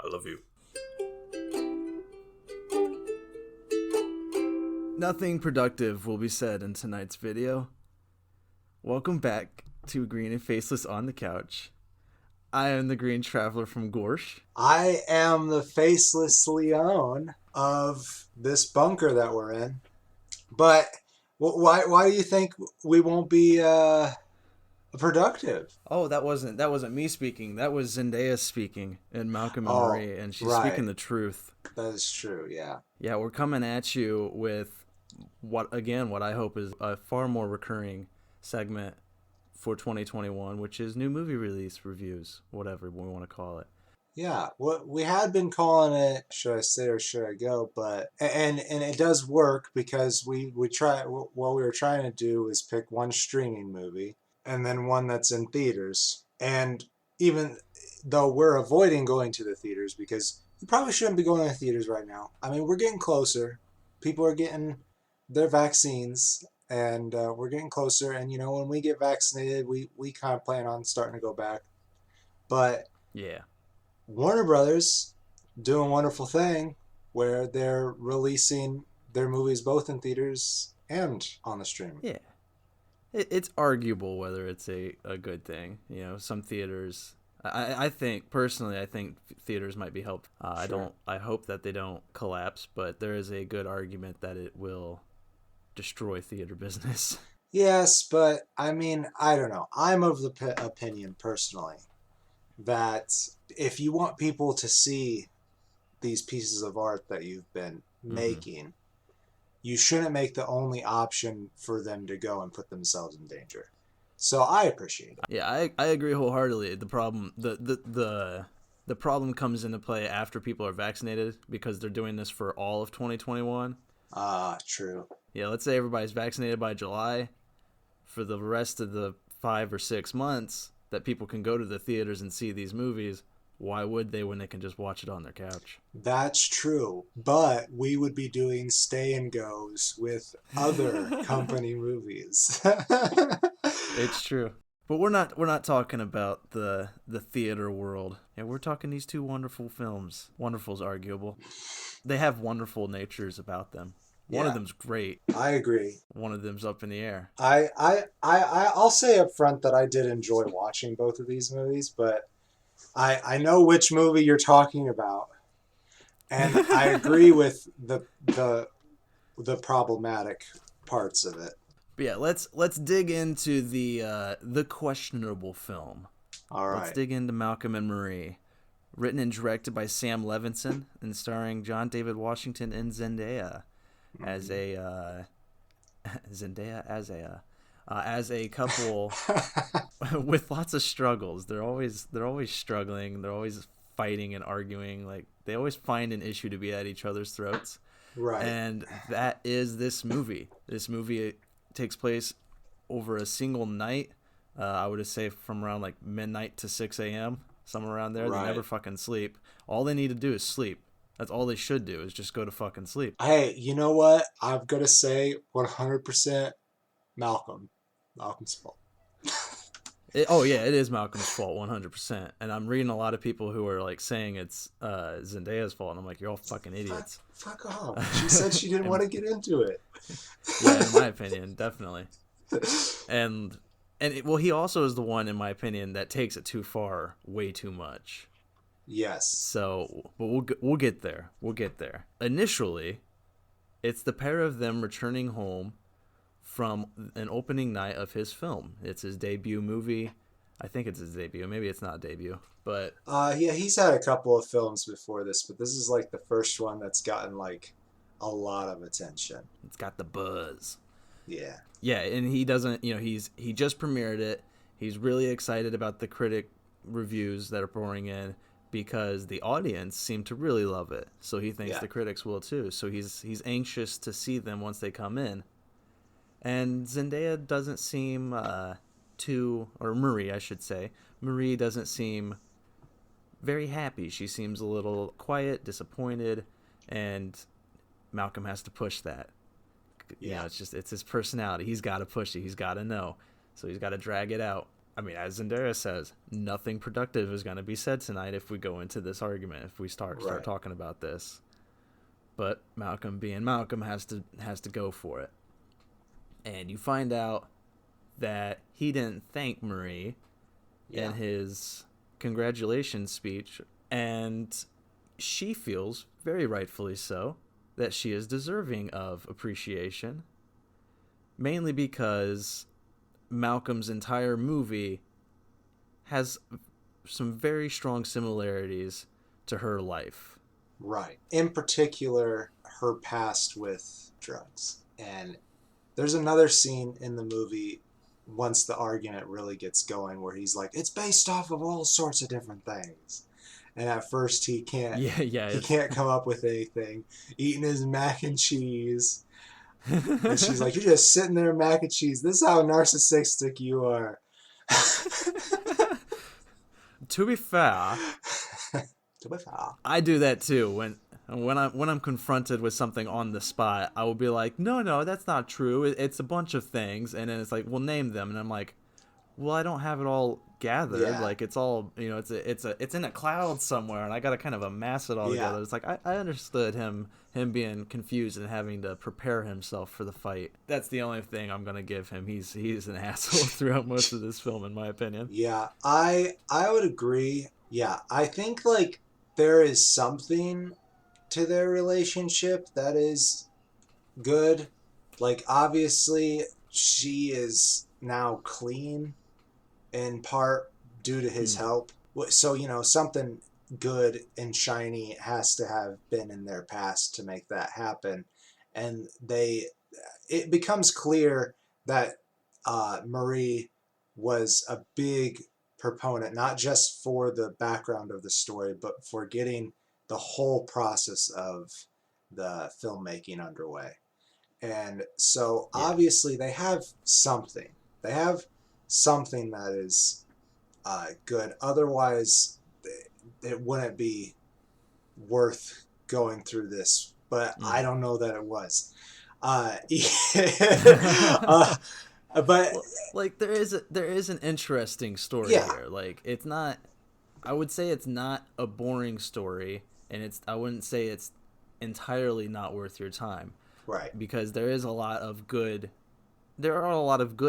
I love you. Nothing productive will be said in tonight's video. Welcome back to Green and Faceless on the Couch. I am the Green Traveler from Gorsh. I am the Faceless Leon of this bunker that we're in. But why do you think we won't be productive? Oh, that wasn't me speaking. That was Zendaya speaking in Malcolm and Marie, and she's right. speaking the truth. That is true, yeah. Yeah, we're coming at you with what I hope is a far more recurring segment for 2021, which is new movie release reviews, whatever we want to call it. Yeah, what we had been calling it, should I say or should I go? But and it does work because we try what we were trying to do is pick one streaming movie and then one that's in theaters. And even though we're avoiding going to the theaters because you probably shouldn't be going to the theaters right now. I mean, we're getting closer. People are getting their vaccines, and we're getting closer. And you know, when we get vaccinated, we kind of plan on starting to go back. But yeah. Warner Bros doing a wonderful thing where they're releasing their movies both in theaters and on the stream. Yeah. It's arguable whether it's a good thing. You know, some theaters, I think, personally, I think theaters might be helped. Sure. I hope that they don't collapse, but there is a good argument that it will destroy theater business. Yes, but I mean, I don't know. I'm of the opinion personally that if you want people to see these pieces of art that you've been making, you shouldn't make the only option for them to go and put themselves in danger. So I appreciate it. Yeah, I agree wholeheartedly. The problem the problem comes into play after people are vaccinated because they're doing this for all of 2021. True. Yeah, let's say everybody's vaccinated by July. For the rest of the 5 or 6 months that people can go to the theaters and see these movies, why would they when they can just watch it on their couch? That's true, but we would be doing stay and goes with other company movies. It's true. But we're not talking about the theater world. Yeah, we're talking these two wonderful films. Wonderful's arguable. They have wonderful natures about them. One of them's great. I agree. One of them's up in the air. I'll say up front that I did enjoy watching both of these movies, but I know which movie you're talking about, and I agree with the problematic parts of it. But yeah, let's dig into the questionable film. All right. Let's dig into Malcolm and Marie, written and directed by Sam Levinson and starring John David Washington and Zendaya as a as a couple with lots of struggles. They're always struggling. They're always fighting and arguing. Like they always find an issue to be at each other's throats. Right. And that is this movie. This movie takes place over a single night. I would say from around like midnight to 6 a.m. somewhere around there. Right. They never fucking sleep. All they need to do is sleep. That's all they should do is just go to fucking sleep. Hey, you know what? I've got to say 100% Malcolm's fault. It is Malcolm's fault 100%. And I'm reading a lot of people who are like saying it's Zendaya's fault. And I'm like, you're all fucking idiots. Fuck off. She said she didn't want to get into it. Yeah, in my opinion, definitely. And he also is the one, in my opinion, that takes it too far, way too much. Yes. So, but we'll get there. We'll get there. Initially, it's the pair of them returning home from an opening night of his film. It's his debut movie. I think it's his debut. Maybe it's not debut, but yeah, he's had a couple of films before this, but this is like the first one that's gotten like a lot of attention. It's got the buzz. Yeah. Yeah, and he doesn't, he just premiered it. He's really excited about the critic reviews that are pouring in, because the audience seem to really love it. So he thinks the critics will too. So he's anxious to see them once they come in. And Zendaya doesn't seem or Marie, I should say. Marie doesn't seem very happy. She seems a little quiet, disappointed, and Malcolm has to push that. Yeah, it's his personality. He's got to push it. He's got to know. So he's got to drag it out. I mean, as Zendaya says, nothing productive is going to be said tonight if we go into this argument, if we start talking about this. But Malcolm, being Malcolm, has to go for it. And you find out that he didn't thank Marie in his congratulations speech, and she feels, very rightfully so, that she is deserving of appreciation, mainly because Malcolm's entire movie has some very strong similarities to her life. Right. In particular, her past with drugs. And there's another scene in the movie once the argument really gets going where he's like, it's based off of all sorts of different things. And at first he can't come up with anything. Eating his mac and cheese. And she's like, you're just sitting there mac and cheese. This is how narcissistic you are. To be fair, I do that too. When I'm confronted with something on the spot, I will be like, no, that's not true. It's a bunch of things, and then it's like, well, name them, and I'm like, well, I don't have it all gathered. Yeah. Like it's all, it's in a cloud somewhere, and I got to kind of amass it all together. It's like I understood him being confused and having to prepare himself for the fight. That's the only thing I'm gonna give him. He's an asshole throughout most of this film, in my opinion. Yeah, I would agree. Yeah, I think like there is something to their relationship that is good. Like obviously she is now clean in part due to his help. So, something good and shiny has to have been in their past to make that happen. And it becomes clear that Marie was a big proponent, not just for the background of the story, but for getting the whole process of the filmmaking underway. And so obviously they have something. They have something that is good. Otherwise, it wouldn't be worth going through this. But I don't know that it was. But like there is an interesting story here. Like it's not. I would say it's not a boring story, and I wouldn't say it's entirely not worth your time. Right. Because there are a lot of good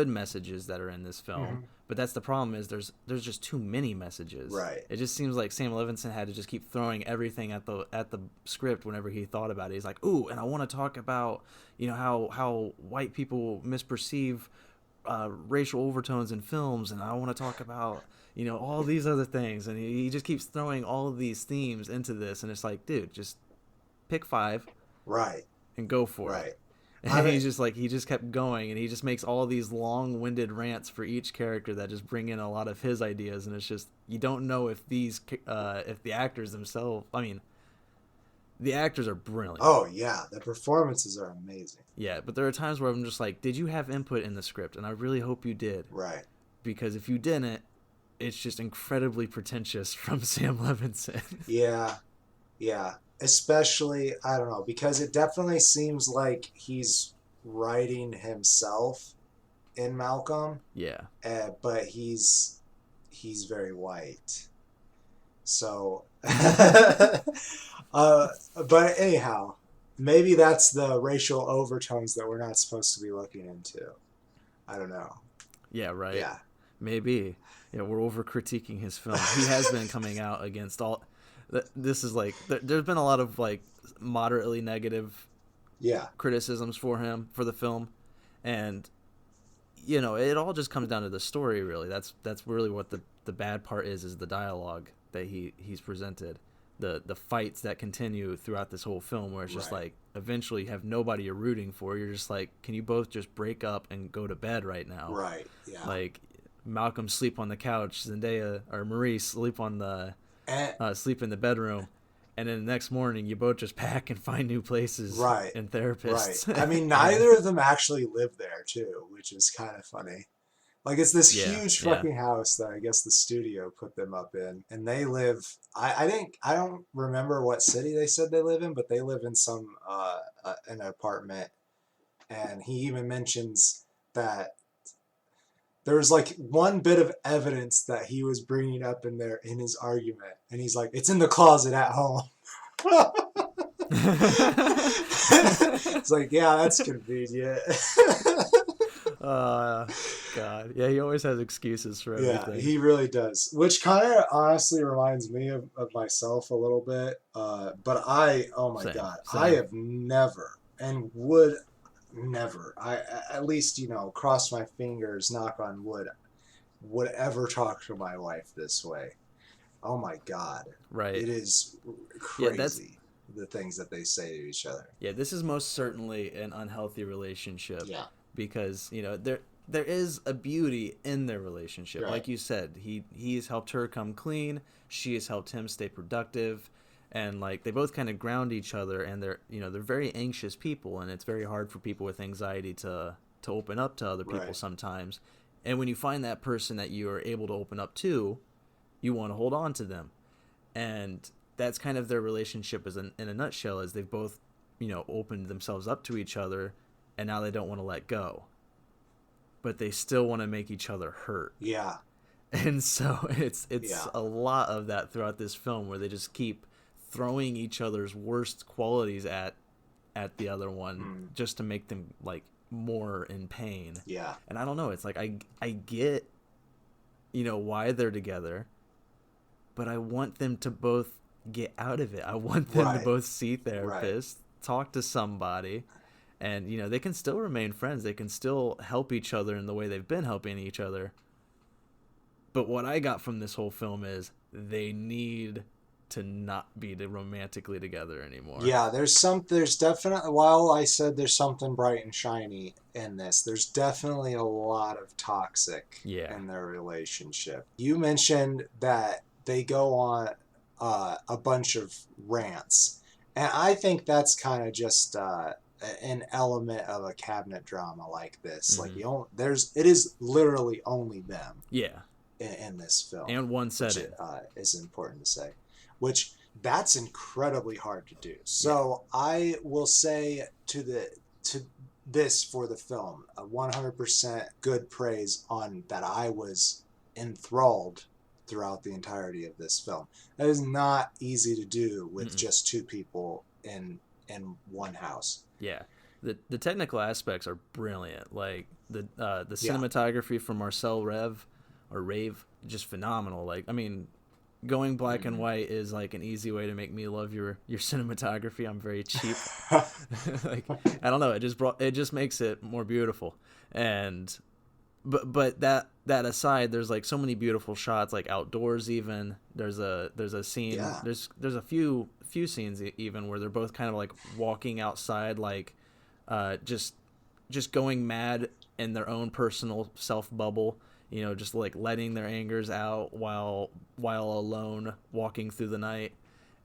messages that are in this film, but that's the problem is there's just too many messages. Right. It just seems like Sam Levinson had to just keep throwing everything at the script whenever he thought about it. He's like, ooh, and I want to talk about how white people misperceive racial overtones in films, and I want to talk about all these other things, and he just keeps throwing all of these themes into this, and it's like, dude, just pick 5, right, and go for it. And he just kept going, and he just makes all these long-winded rants for each character that just bring in a lot of his ideas, and it's just, you don't know if if the actors themselves, the actors are brilliant. Oh yeah, the performances are amazing. Yeah, but there are times where I'm just like, did you have input in the script? And I really hope you did. Right. Because if you didn't, it's just incredibly pretentious from Sam Levinson. Yeah. Especially, I don't know, because it definitely seems like he's writing himself in Malcolm. Yeah. But he's very white. So, but anyhow, maybe that's the racial overtones that we're not supposed to be looking into. I don't know. Yeah, right. Yeah. Maybe. Yeah, we're over critiquing his film. He has been coming out against all... This is like... There's been a lot of like moderately negative criticisms for him, for the film. And, it all just comes down to the story, really. That's really what the bad part is the dialogue that he's presented. The fights that continue throughout this whole film, where it's just like, eventually you have nobody you're rooting for. You're just like, can you both just break up and go to bed right now? Right, yeah. Like, Malcolm sleep on the couch, Zendaya or Marie sleep on the sleep in the bedroom, and then the next morning you both just pack and find new places and therapists. Right. I mean, neither of them actually live there too, which is kind of funny. Like, it's this huge fucking house that I guess the studio put them up in, and they live. I don't remember what city they said they live in, but they live in some an apartment, and he even mentions that there was like one bit of evidence that he was bringing up in there in his argument, and he's like, "It's in the closet at home." It's like, yeah, that's convenient. God, yeah, he always has excuses for everything. Yeah, he really does. Which kind of honestly reminds me of myself a little bit. But oh my God, Same. I have never and would never, at least, cross my fingers, knock on wood, would ever talk to my wife this way. Oh my God. Right. It is crazy, the things that they say to each other. Yeah, this is most certainly an unhealthy relationship. Yeah. Because, there is a beauty in their relationship. Right. Like you said, he's helped her come clean, she has helped him stay productive, and like they both kind of ground each other, and they're very anxious people, and it's very hard for people with anxiety to open up to other people Right. sometimes. And when you find that person that you are able to open up to, you want to hold on to them. And that's kind of their relationship in a nutshell, is they've both, opened themselves up to each other, and now they don't want to let go. But they still want to make each other hurt. Yeah. And so it's Yeah. a lot of that throughout this film, where they just keep throwing each other's worst qualities at the other one, just to make them like more in pain. Yeah. And I don't know, it's like I get why they're together, but I want them to both get out of it. I want them to both see therapists, talk to somebody. And, they can still remain friends. They can still help each other in the way they've been helping each other. But what I got from this whole film is they need to not be romantically together anymore. Yeah, there's definitely, while I said there's something bright and shiny in this, there's definitely a lot of toxic in their relationship. You mentioned that they go on a bunch of rants. And I think that's kind of just an element of a cabinet drama like this. Mm-hmm. Like it is literally only them. Yeah. In this film, and one setting, is important to say, which that's incredibly hard to do. So I will say to this for the film, 100% good praise on that. I was enthralled throughout the entirety of this film. That is not easy to do with just two people in one house. Yeah, the technical aspects are brilliant. Like the cinematography from Marcel Rave, just phenomenal. Like, I mean, going black and white is like an easy way to make me love your cinematography. I'm very cheap. Like, I don't know, it just makes it more beautiful. And but that aside, there's like so many beautiful shots, like outdoors. Even there's a scene, there's a few scenes even where they're both kind of like walking outside, like just going mad in their own personal self bubble, just like letting their angers out while alone walking through the night.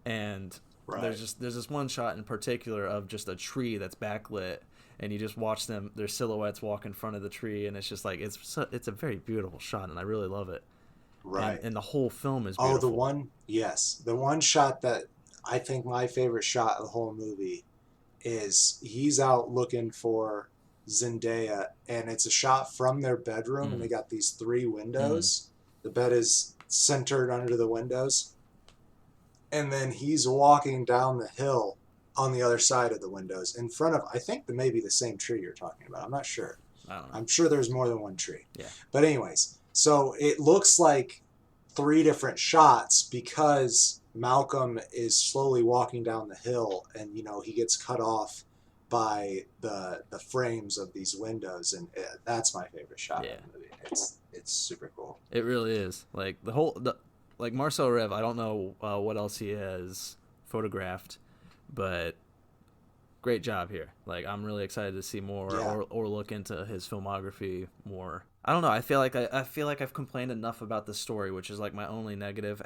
And there's this one shot in particular of just a tree that's backlit, and you just watch their silhouettes walk in front of the tree, and it's just like it's a very beautiful shot, and I really love it. Right. And the whole film is beautiful. The one shot that I think my favorite shot of the whole movie is he's out looking for Zendaya, and it's a shot from their bedroom, and they got these 3 windows. The bed is centered under the windows, and then he's walking down the hill on the other side of the windows in front of, I think, maybe the same tree you're talking about. I'm not sure. I don't know. I'm sure there's more than one tree. Yeah. But anyways, so it looks like 3 different shots because Malcolm is slowly walking down the hill, and he gets cut off by the frames of these windows, and that's my favorite shot of the movie. It's super cool. It really is. Like like Marcel Rev, I don't know what else he has photographed, but great job here. Like, I'm really excited to see more or look into his filmography more. I don't know. I feel like I've complained enough about the story, which is like my only negative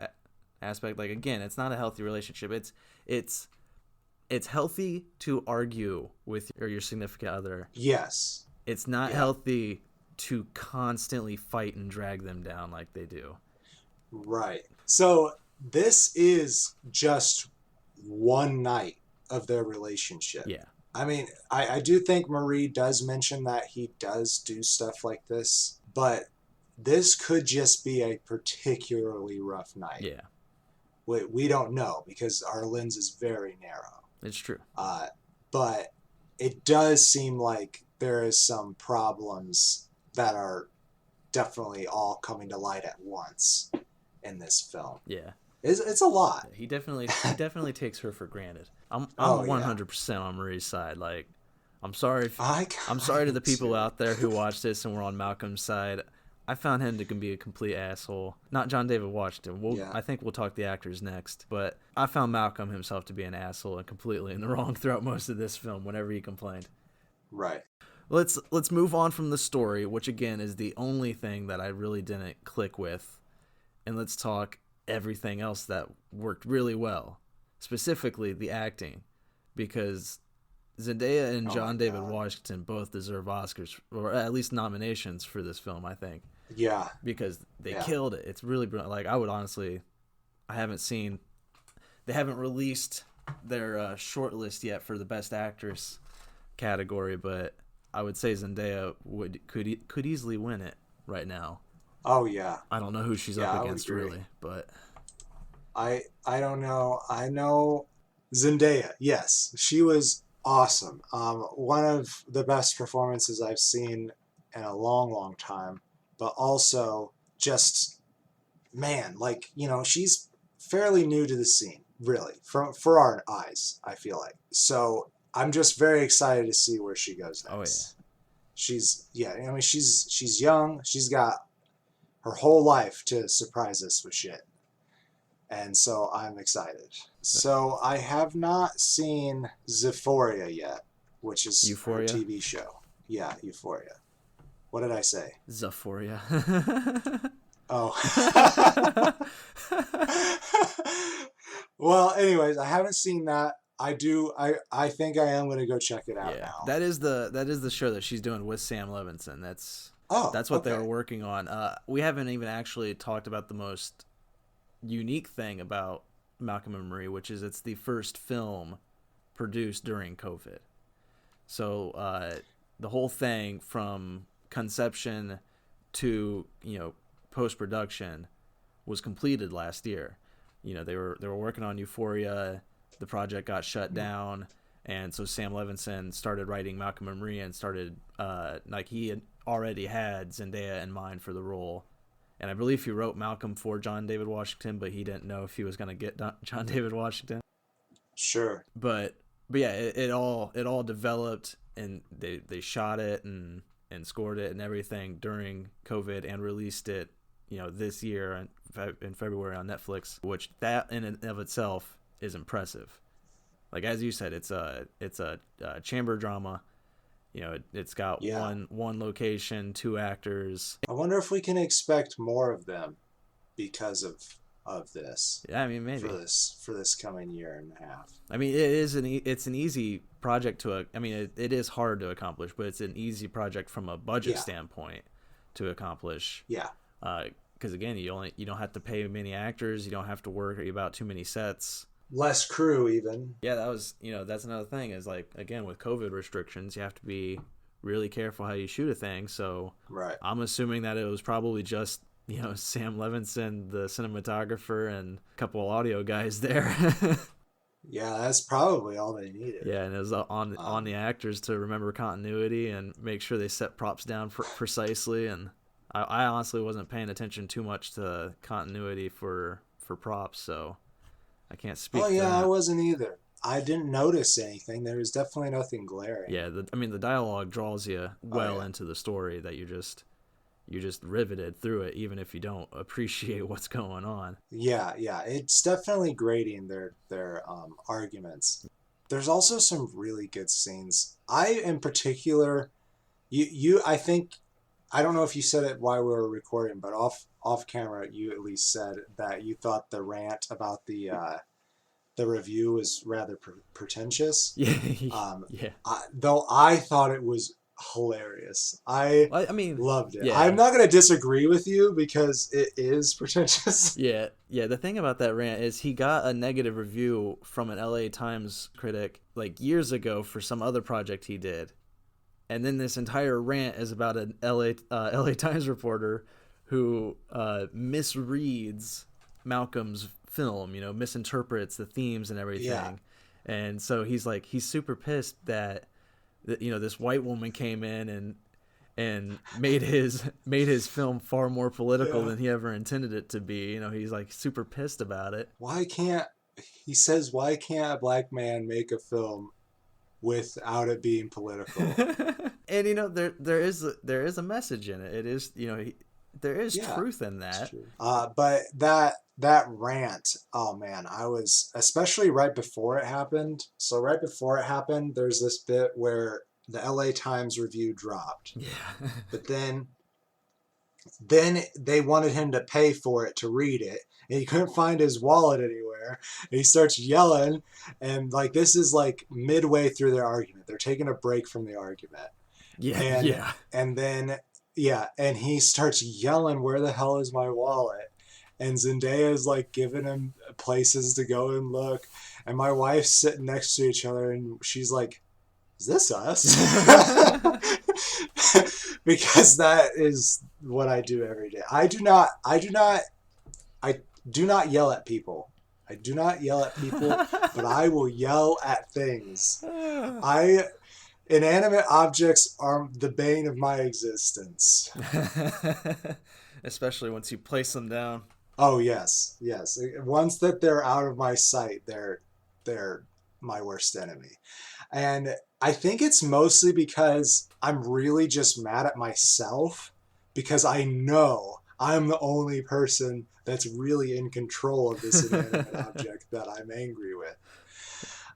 aspect. Like, again, it's not a healthy relationship. It's healthy to argue with your significant other. Yes. It's not healthy to constantly fight and drag them down like they do. Right. So this is just one night of their relationship. Yeah. I mean, I do think Marie does mention that he does do stuff like this, but this could just be a particularly rough night. Yeah, We don't know because our lens is very narrow. it's true. But it does seem like there is some problems that are definitely all coming to light at once in this film. Yeah. It's a lot. He definitely takes her for granted. I'm Oh, 100% on Marie's side. Like, I'm sorry I I'm sorry to the people too. out there who watched this and were on Malcolm's side. I found him to be a complete asshole. Not John David Washington. Yeah. I think we'll talk the actors next. But I found Malcolm himself to be an asshole and completely in the wrong throughout most of this film whenever he complained. Right. Let's move on from the story, which again is the only thing that I really didn't click with. And let's talk everything else that worked really well. Specifically the acting. Because Zendaya and John David Washington both deserve Oscars, or at least nominations for this film, I think. Yeah. Because they killed it. It's really brilliant. Like, I would honestly, they haven't released their short list yet for the Best Actress category, but I would say Zendaya could easily win it right now. Oh yeah. I don't know who she's up against really, but I don't know. I know Zendaya. Yes, she was awesome. One of the best performances I've seen in a long, long time. But also, just man, like she's fairly new to the scene, really, for our eyes. I feel like so. I'm just very excited to see where she goes next. Oh yeah. She's she's young. She's got her whole life to surprise us with shit. And so I'm excited. So I have not seen Euphoria yet, which is Euphoria? her TV show. Yeah, Euphoria. What did I say? Zephoria. Oh. Well, anyways, I haven't seen that. I think I am going to go check it out now. That is the show that she's doing with Sam Levinson. That's what they were working on. We haven't even actually talked about the most unique thing about Malcolm and Marie, which is it's the first film produced during COVID. So the whole thing from conception to post-production was completed last year. They were working on Euphoria. The project got shut down, and so Sam Levinson started writing Malcolm and Marie and started he had already had Zendaya in mind for the role. And I believe he wrote Malcolm for John David Washington, but he didn't know if he was going to get John David Washington. Sure. But yeah, it all developed, and they shot it and scored it and everything during COVID and released it, this year in February on Netflix, which that in and of itself is impressive. Like, as you said, it's a chamber drama. It's got one location, 2 actors. I wonder if we can expect more of them because of this. Yeah, I mean, maybe for this coming year and a half. I mean, it's an easy project it is hard to accomplish, but it's an easy project from a budget standpoint to accomplish. Yeah. Because again, you don't have to pay many actors, you don't have to worry about too many sets. Less crew even. Yeah, that was that's another thing is, like, again, with COVID restrictions, you have to be really careful how you shoot a thing. So right. I'm assuming that it was probably just Sam Levinson, the cinematographer, and a couple of audio guys there. Yeah, that's probably all they needed. Yeah, and it was on the actors to remember continuity and make sure they set props down precisely. And I honestly wasn't paying attention too much to continuity for props, so I can't speak. Oh yeah, I wasn't either. I didn't notice anything. There was definitely nothing glaring. Yeah, the dialogue draws you well into the story that you're just riveted through it, even if you don't appreciate what's going on. Yeah, it's definitely grading their arguments. There's also some really good scenes. In particular, I think, I don't know if you said it while we were recording, but off camera, you at least said that you thought the rant about the review was rather pretentious. Yeah. Though I thought it was hilarious. I loved it. Yeah. I'm not going to disagree with you because it is pretentious. Yeah. The thing about that rant is he got a negative review from an LA Times critic like years ago for some other project he did. And then this entire rant is about an LA Times reporter who misreads Malcolm's film, misinterprets the themes and everything. Yeah. And so he's super pissed that this white woman came in and made his film far more political than he ever intended it to be. He's like super pissed about it. Why can't a black man make a film without it being political? And there is a message in it. It is there is truth in that. But that rant, oh man, I was, especially right before it happened. So right before it happened, there's this bit where the LA Times review dropped. Yeah. But then they wanted him to pay for it to read it, and he couldn't find his wallet anywhere. And he starts yelling, and like this is like midway through their argument. They're taking a break from the argument. Yeah. And then and he starts yelling, "Where the hell is my wallet?" And Zendaya is like giving him places to go and look. And my wife's sitting next to each other, and she's like, "Is this us?" Because that is what I do every day. I do not yell at people. I do not yell at people, but I will yell at things. Inanimate objects are the bane of my existence. Especially once you place them down. Oh yes. Once that they're out of my sight, they're my worst enemy. And I think it's mostly because I'm really just mad at myself, because I know I'm the only person that's really in control of this inanimate object that I'm angry with.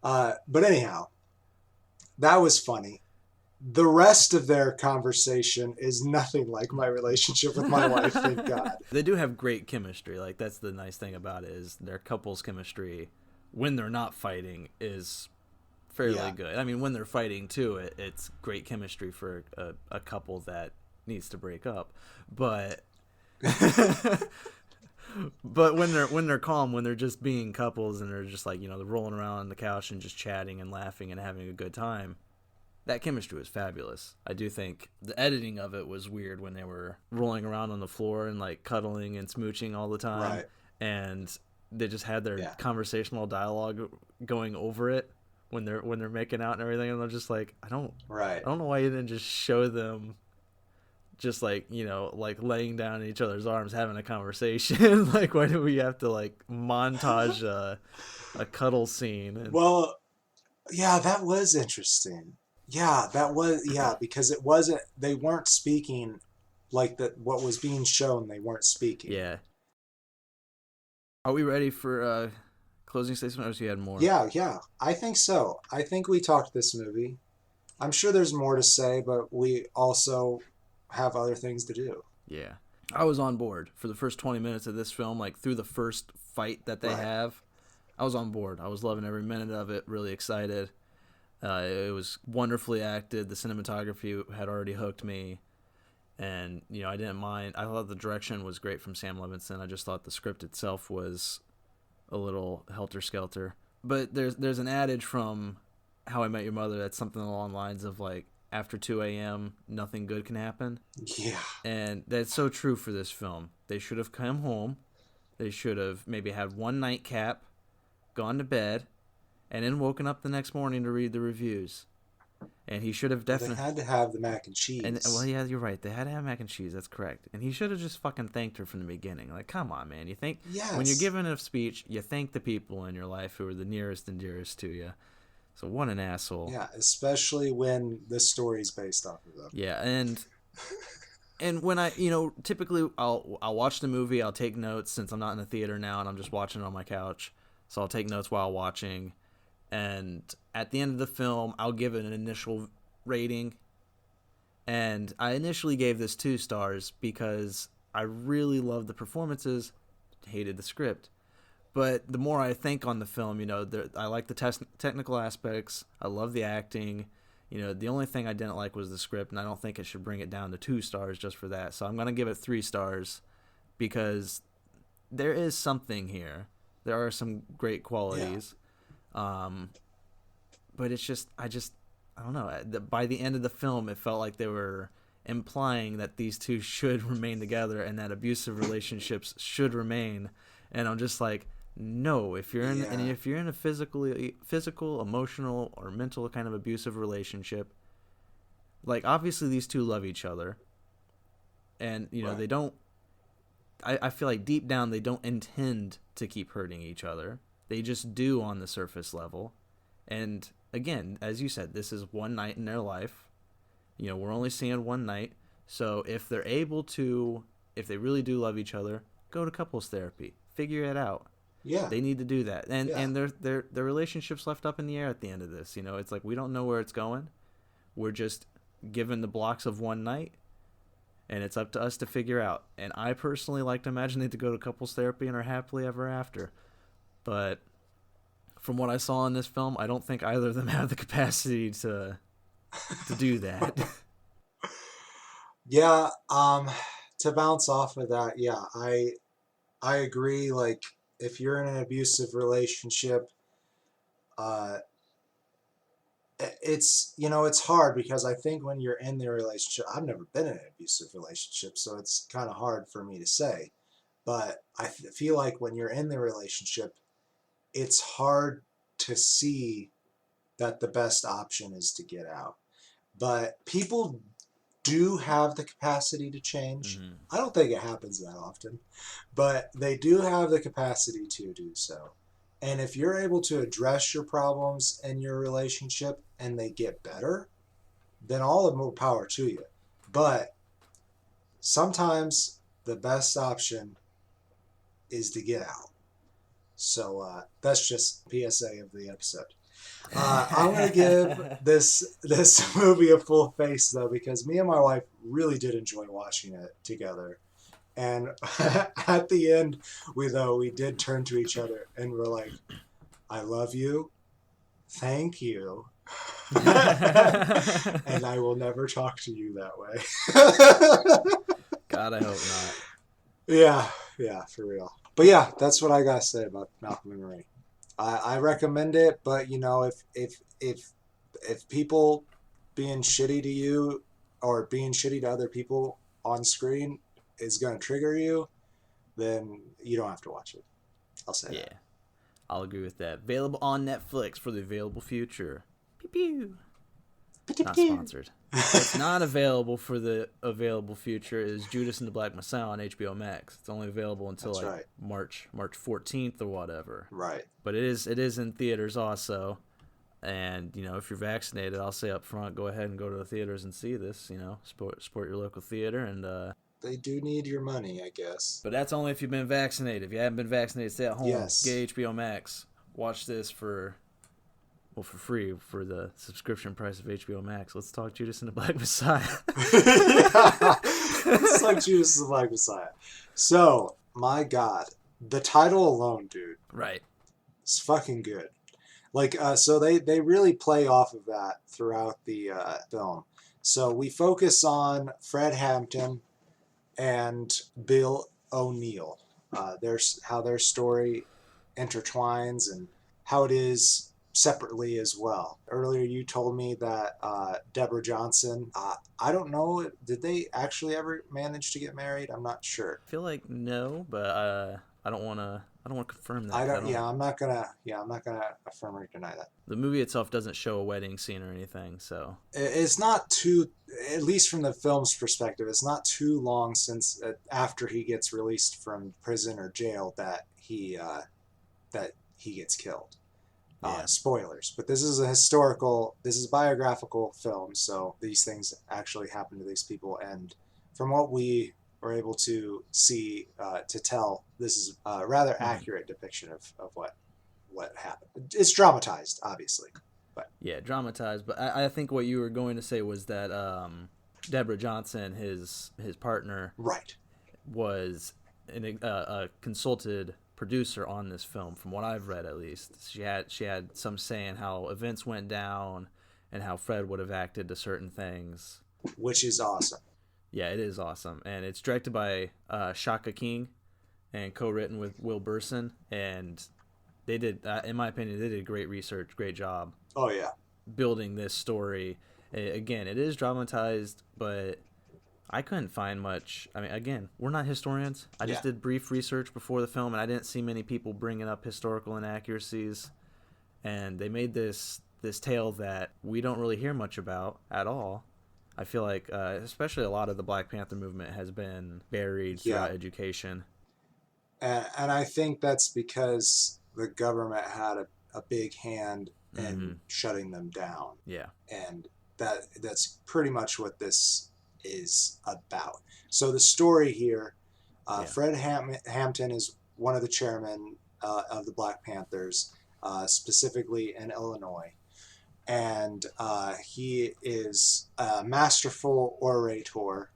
But anyhow, that was funny. The rest of their conversation is nothing like my relationship with my wife, thank God. They do have great chemistry. Like, that's the nice thing about it, is their couple's chemistry, when they're not fighting, is fairly good. I mean, when they're fighting too, it's great chemistry for a couple that needs to break up. But but when they're calm, when they're just being couples and they're just like, they're rolling around on the couch and just chatting and laughing and having a good time, that chemistry was fabulous. I do think the editing of it was weird when they were rolling around on the floor and like cuddling and smooching all the time. Right. And they just had their conversational dialogue going over it when they're making out and everything, and I'm just like, I don't know why you didn't just show them just like, like laying down in each other's arms having a conversation. Like, why do we have to like montage a cuddle scene? Well, yeah, that was interesting. Yeah, because it wasn't, they weren't speaking like that. What was being shown, they weren't speaking. Yeah. Are we ready for closing statement, or do you had more? Yeah, I think so. I think we talked this movie. I'm sure there's more to say, but we also have other things to do. Yeah. I was on board for the first 20 minutes of this film, like through the first fight that they have. I was on board. I was loving every minute of it, really excited. It was wonderfully acted. The cinematography had already hooked me. And, I didn't mind. I thought the direction was great from Sam Levinson. I just thought the script itself was a little helter-skelter. But there's an adage from How I Met Your Mother that's something along the lines of, like, after 2 a.m., nothing good can happen. Yeah. And that's so true for this film. They should have come home. They should have maybe had one nightcap, gone to bed, and then woken up the next morning to read the reviews. And he should have definitely... They had to have the mac and cheese. And, well, yeah, you're right. They had to have mac and cheese. That's correct. And he should have just fucking thanked her from the beginning. Like, come on, man. You think... Yes. When you're giving a speech, you thank the people in your life who are the nearest and dearest to you. So what an asshole. Yeah, especially when this story is based off of them. Yeah, and when I, typically I'll watch the movie, I'll take notes since I'm not in the theater now and I'm just watching it on my couch. So I'll take notes while watching. And at the end of the film, I'll give it an initial rating. And I initially gave this 2 stars because I really loved the performances, hated the script. But the more I think on the film, I like the technical aspects. I love the acting. The only thing I didn't like was the script, and I don't think it should bring it down to 2 stars just for that. So I'm going to give it 3 stars because there is something here. There are some great qualities. Yeah. But it's just, I don't know. By the end of the film, it felt like they were implying that these two should remain together and that abusive relationships should remain. And I'm just like, no, if you're in a physical, emotional, or mental kind of abusive relationship, like obviously these two love each other, and they don't. I feel like deep down they don't intend to keep hurting each other. They just do on the surface level. And again, as you said, this is one night in their life. We're only seeing one night. So if they're able to, if they really do love each other, go to couples therapy. Figure it out. Yeah. They need to do that. And their relationship's left up in the air at the end of this. It's like we don't know where it's going. We're just given the blocks of one night, and it's up to us to figure out. And I personally like to imagine they to go to couples therapy and are happily ever after. But from what I saw in this film, I don't think either of them have the capacity to do that. Yeah, to bounce off of that, yeah, I agree. Like, if you're in an abusive relationship, it's hard because I think when you're in the relationship, I've never been in an abusive relationship, so it's kind of hard for me to say. But I feel like when you're in the relationship, it's hard to see that the best option is to get out. But people do have the capacity to change. Mm-hmm. I don't think it happens that often, but they do have the capacity to do so. And if you're able to address your problems in your relationship and they get better, then all the more power to you. But sometimes the best option is to get out. So that's just PSA of the episode. I'm going to give this movie a full face, though, because me and my wife really did enjoy watching it together. And at the end, we did turn to each other and we're like, I love you. Thank you. And I will never talk to you that way. God, I hope not. Yeah, for real. But yeah, that's what I got to say about Malcolm and Marie. I recommend it, but if people being shitty to you or being shitty to other people on screen is going to trigger you, then you don't have to watch it. I'll say that. Yeah, I'll agree with that. Available on Netflix for the available future. Pew pew. Not sponsored. What's not available for the available future is Judas and the Black Messiah on HBO Max. It's only available until March 14th or whatever. Right. But it is in theaters also. And, if you're vaccinated, I'll say up front, go ahead and go to the theaters and see this, support your local theater. And they do need your money, I guess. But that's only if you've been vaccinated. If you haven't been vaccinated, stay at home. Yes. Get HBO Max. Watch this for free for the subscription price of HBO Max. Let's talk Judas and the Black Messiah. Let's talk Judas and the Black Messiah. So, my God, the title alone, dude. Right. It's fucking good. Like, so they really play off of that throughout the film. So we focus on Fred Hampton and Bill O'Neill. How their story intertwines and how it is separately as well. Earlier you told me that Deborah Johnson, I don't know, did they actually ever manage to get married? I'm not sure. I feel like no, but I don't want to confirm that. I'm not gonna affirm or deny that. The movie itself doesn't show a wedding scene or anything, so it's not too, at least from the film's perspective, it's not too long since after he gets released from prison or jail that he gets killed. Yeah. Spoilers, but this is a biographical film, so these things actually happen to these people, and from what we were able to see, to tell, this is a rather accurate depiction of what happened. It's dramatized, obviously, but yeah, dramatized. But I think what you were going to say was that Deborah Johnson, his partner, right, was a consulted producer on this film, from what I've read at least. She had some say in how events went down and how Fred would have acted to certain things, which is awesome. Yeah, it is awesome, and it's directed by Shaka King and co-written with Will Burson, and they did, in my opinion, they did great research, great job. Oh yeah, building this story. Again, it is dramatized, but I couldn't find much. I mean, again, we're not historians. I Yeah. just did brief research before the film, and I didn't see many people bringing up historical inaccuracies. And they made this tale that we don't really hear much about at all. I feel like, especially a lot of the Black Panther movement has been buried Yeah. throughout education. And I think that's because the government had a big hand in shutting them down. Yeah. And that's pretty much what this is about. So the story here, Fred Hampton is one of the chairmen of the Black Panthers, specifically in Illinois. And he is a masterful orator,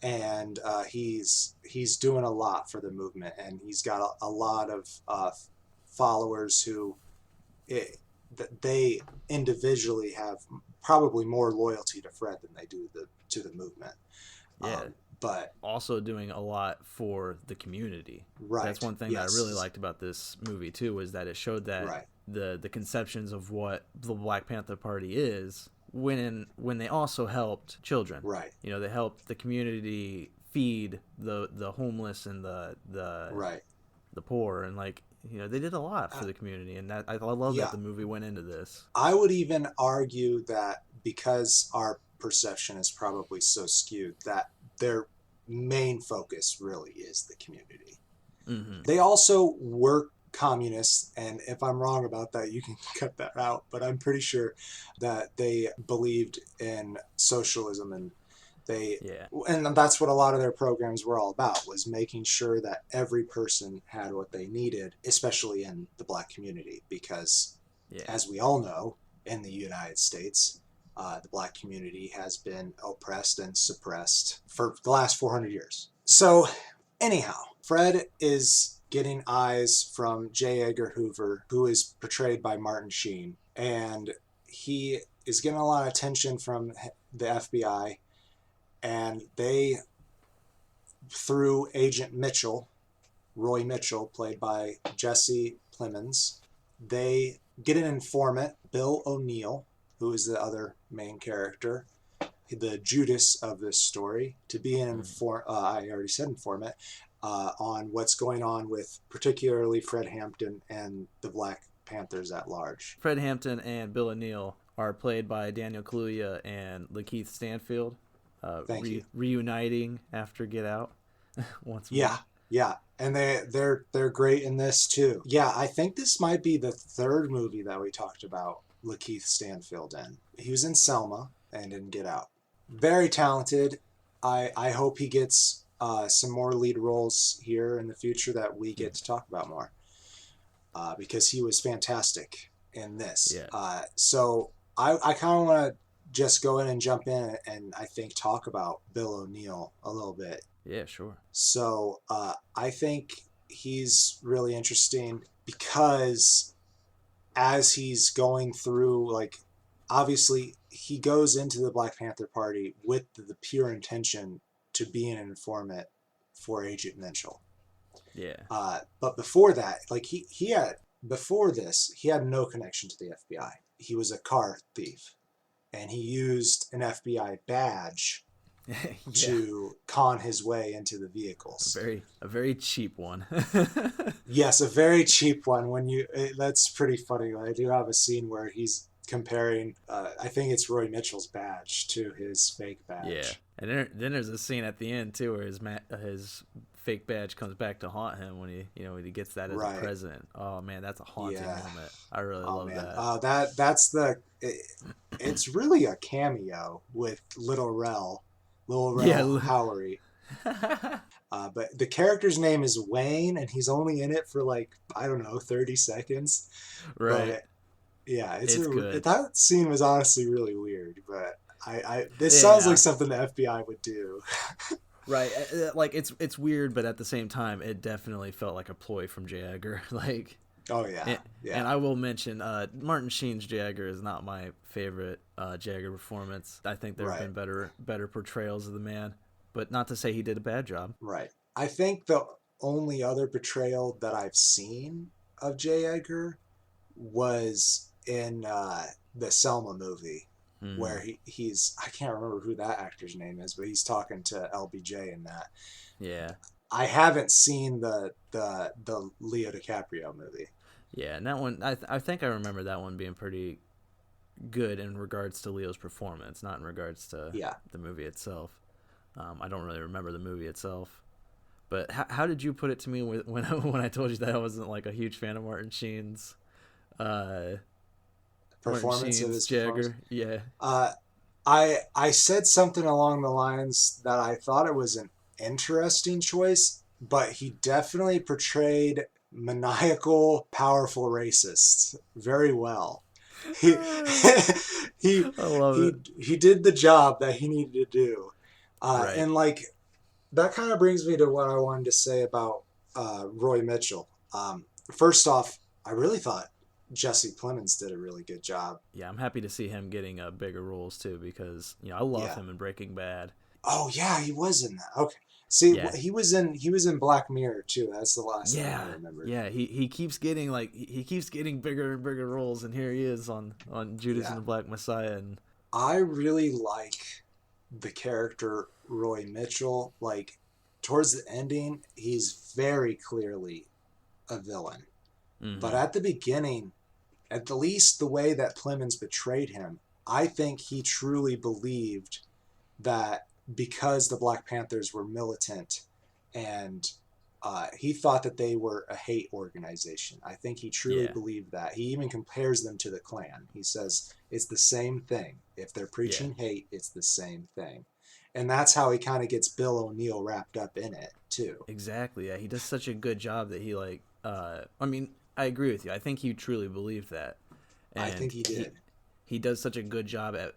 and he's doing a lot for the movement, and he's got a lot of followers who they individually have probably more loyalty to Fred than they do to the movement. Yeah. But also doing a lot for the community. Right. That's one thing that I really liked about this movie too, is that it showed that the conceptions of what the Black Panther Party is when they also helped children. Right. You know, they helped the community feed the homeless and the poor, and like, you know, they did a lot for the community, and that I love that the movie went into this. I would even argue that because our perception is probably so skewed, that their main focus really is the community. Mm-hmm. They also were communists, and if I'm wrong about that, you can cut that out, but I'm pretty sure that they believed in socialism, and and that's what a lot of their programs were all about, was making sure that every person had what they needed, especially in the Black community, because as we all know, in the United States, the Black community has been oppressed and suppressed for the last 400 years. So anyhow, Fred is getting eyes from J. Edgar Hoover, who is portrayed by Martin Sheen, and he is getting a lot of attention from the FBI, and they, through Agent Mitchell, Roy Mitchell, played by Jesse Plemons, they get an informant, Bill O'Neill, who is the other main character, the Judas of this story, to be an I already said informant, on what's going on with particularly Fred Hampton and the Black Panthers at large. Fred Hampton and Bill O'Neill are played by Daniel Kaluuya and Lakeith Stanfield, reuniting after Get Out once more. Yeah, and they're great in this too. Yeah, I think this might be the third movie that we talked about Lakeith Stanfield in. He was in Selma and in Get Out. Very talented. I hope he gets some more lead roles here in the future that we get to talk about more, because he was fantastic in this. Yeah. So I kind of want to just go in and jump in and I think talk about Bill O'Neill a little bit. Yeah, sure. So I think he's really interesting because as he's going through, like, obviously he goes into the Black Panther Party with the pure intention to be an informant for Agent Mitchell. Yeah. But before that, like before this, he had no connection to the FBI. He was a car thief, and he used an FBI badge to con his way into the vehicles. A very cheap one. Yes, a very cheap one. That's pretty funny. I do have a scene where he's comparing, I think it's Roy Mitchell's badge to his fake badge. Yeah, and then there's a scene at the end too where his fake badge comes back to haunt him when he gets that as a present. Oh man, that's a haunting moment. I really love that. It's really a cameo with Little Rel Howery. But the character's name is Wayne, and he's only in it for 30 seconds. Right. But yeah, it's good. That scene was honestly really weird, but this sounds like something the FBI would do. Right, like it's weird, but at the same time, it definitely felt like a ploy from J. Edgar. Oh yeah, and I will mention Martin Sheen's J. Edgar is not my favorite J. Edgar performance. I think there have been better portrayals of the man, but not to say he did a bad job. Right. I think the only other portrayal that I've seen of J. Edgar was in the Selma movie. Mm-hmm. where he's I can't remember who that actor's name is, but he's talking to LBJ in that. Yeah. I haven't seen the Leo DiCaprio movie. Yeah, and that one, I think I remember that one being pretty good in regards to Leo's performance, not in regards to Yeah. the movie itself. I don't really remember the movie itself. But how did you put it to me when when I told you that I wasn't like a huge fan of uh, Martin Performance of Sheen's his performance. Jagger? Yeah, Uh, I said something along the lines that I thought it was an interesting choice, but he definitely portrayed maniacal, powerful racists very well. He he I love it. he did the job that he needed to do, Right. and like that kind of brings me to what I wanted to say about Roy Mitchell. First off, I really thought Jesse Plemons did a really good job. Yeah, I'm happy to see him getting bigger roles too because I love Yeah. him in Breaking Bad. Oh yeah, he was in that. Okay. See, Yeah, he was in Black Mirror too. That's the last thing I yeah, remembered. yeah. He keeps getting he keeps getting bigger and bigger roles, and here he is on Judas Yeah. and the Black Messiah. And I really like the character Roy Mitchell. Like towards the ending, he's very clearly a villain. But mm-hmm. at the beginning, at the least the way that Plemons betrayed him, I think he truly believed that because the Black Panthers were militant and he thought that they were a hate organization. I think he truly Yeah, believed that. He even compares them to the Klan. He says it's the same thing. If they're yeah, preaching hate, it's the same thing. And that's how he kind of gets Bill O'Neill wrapped up in it, too. exactly. Yeah, he does such a good job that he like. I mean, I agree with you. I think he truly believed that, I think and he did. he does such a good job at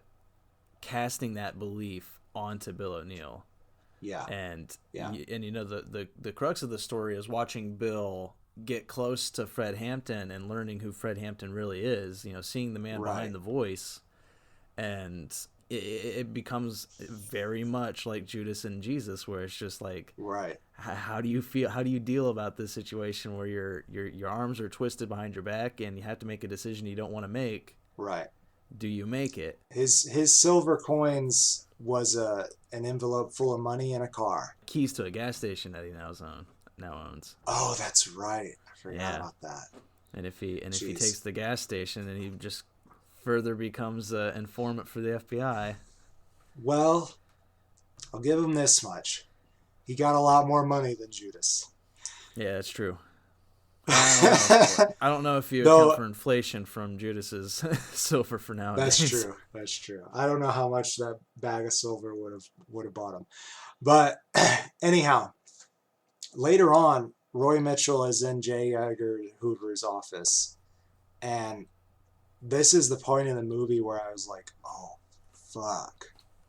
casting that belief onto Bill O'Neill. Yeah. And Yeah. the crux of the story is watching Bill get close to Fred Hampton and learning who Fred Hampton really is. Seeing the man Right. behind the voice, and it becomes very much like Judas and Jesus, where it's just like, Right. how do you feel? How do you deal about this situation where your arms are twisted behind your back and you have to make a decision you don't want to make? Right. Do you make it? His silver coins was an envelope full of money in a car. Keys to a gas station that he now owns. Oh, that's right. I forgot Yeah. about that. And if he Jeez. takes the gas station, then he just further becomes an informant for the FBI. Well, I'll give him this much. He got a lot more money than Judas. Yeah, that's true. I don't know if you account for inflation from Judas's silver for nowadays. That's true. That's true. I don't know how much that bag of silver would have bought him. But anyhow, later on, Roy Mitchell is in J. Edgar Hoover's office, and this is the point in the movie where I was like, "Oh, fuck!"